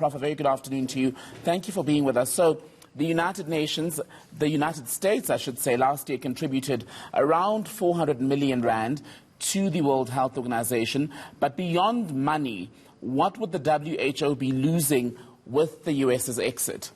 Prof, a very good afternoon to you. Thank you for being with us. So, the United States, I should say, last year contributed around 400 million rand to the World Health Organization. But beyond money, what would the WHO be losing with the US's exit?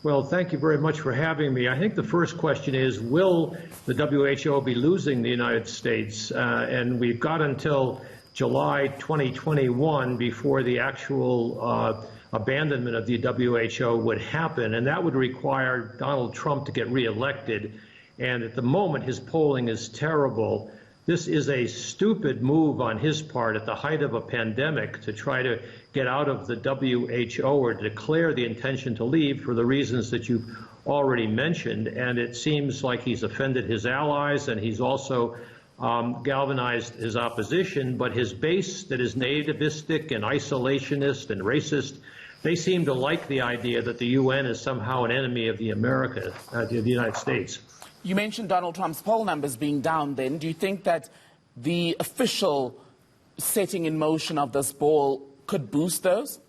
Well, thank you very much for having me. I think the first question is, will the WHO be losing the United States? And we've got until July 2021 before the actual abandonment of the WHO would happen, and that would require Donald Trump to get reelected. And at the moment, his polling is terrible. This is a stupid move on his part at the height of a pandemic to try to get out of the WHO or declare the intention to leave for the reasons that you've already mentioned. And it seems like he's offended his allies, and he's also galvanized his opposition. But his base that is nativistic and isolationist and racist, they seem to like the idea that the UN is somehow an enemy of the United States. You mentioned Donald Trump's poll numbers being down then. Do you think that the official setting in motion of this ball could boost those?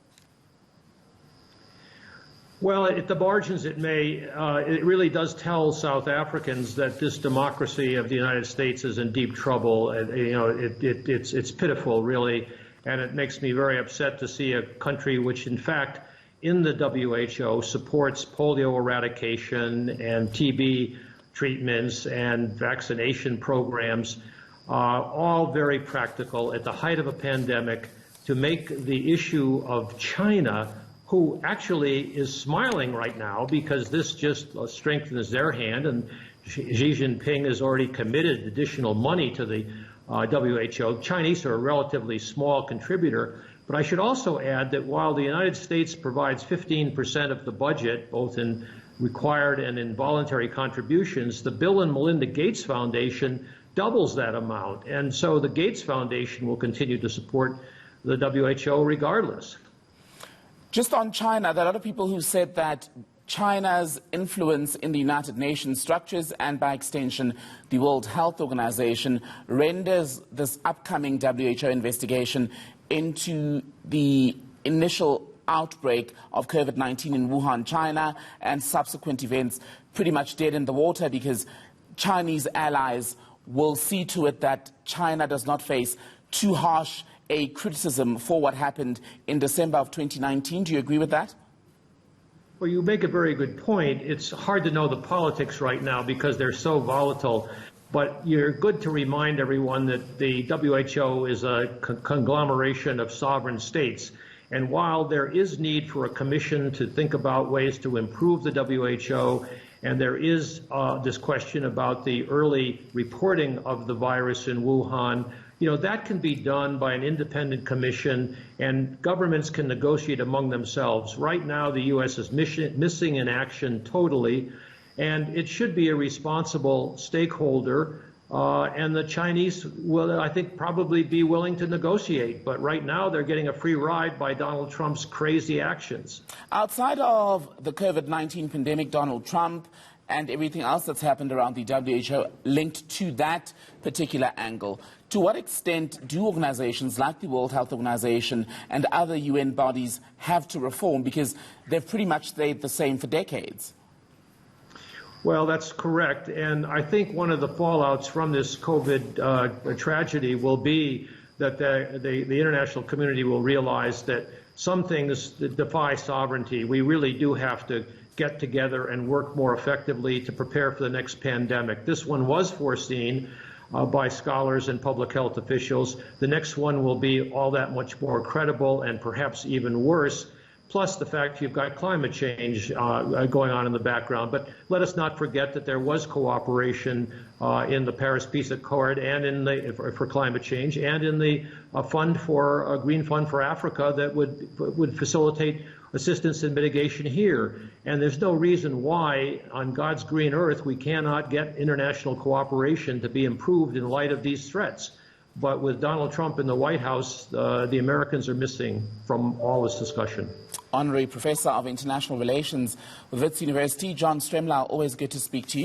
Well, at the margins it may. It really does tell South Africans that this democracy of the United States is in deep trouble. It's pitiful, really, and it makes me very upset to see a country which, in fact, in the WHO supports polio eradication and TB treatments and vaccination programs, all very practical at the height of a pandemic, to make the issue of China, who actually is smiling right now because this just strengthens their hand, and Xi Jinping has already committed additional money to the WHO. Chinese are a relatively small contributor, but I should also add that while the United States provides 15% of the budget, both in required and in voluntary contributions, the Bill and Melinda Gates Foundation doubles that amount. And so the Gates Foundation will continue to support the WHO regardless. Just on China, there are a lot of people who said that China's influence in the United Nations structures and, by extension, the World Health Organization renders this upcoming WHO investigation into the initial outbreak of COVID-19 in Wuhan, China, and subsequent events pretty much dead in the water, because Chinese allies will see to it that China does not face too harsh a criticism for what happened in December of 2019. Do you agree with that? Well, you make a very good point. It's hard to know the politics right now because they're so volatile. But you're good to remind everyone that the WHO is a conglomeration of sovereign states. And while there is need for a commission to think about ways to improve the WHO, and there is this question about the early reporting of the virus in Wuhan, that can be done by an independent commission, and governments can negotiate among themselves. Right now, the U.S. is missing in action totally, and it should be a responsible stakeholder. And the Chinese will, I think, probably be willing to negotiate. But right now, they're getting a free ride by Donald Trump's crazy actions. Outside of the COVID-19 pandemic, Donald Trump and everything else that's happened around the WHO linked to that particular angle, to what extent do organizations like the World Health Organization and other UN bodies have to reform? Because they've pretty much stayed the same for decades. Well, that's correct. And I think one of the fallouts from this COVID tragedy will be that the international community will realize that some things that defy sovereignty, we really do have to get together and work more effectively to prepare for the next pandemic. This one was foreseen by scholars and public health officials. The next one will be all that much more credible and perhaps even worse. Plus the fact you've got climate change going on in the background. But let us not forget that there was cooperation in the Paris Peace Accord and in for climate change, and in the Green Fund for Africa that would facilitate assistance and mitigation here. And there's no reason why on God's green earth we cannot get international cooperation to be improved in light of these threats. But with Donald Trump in the White House, the Americans are missing from all this discussion. Honorary Professor of International Relations with Wits University, John Stremlau, always good to speak to you.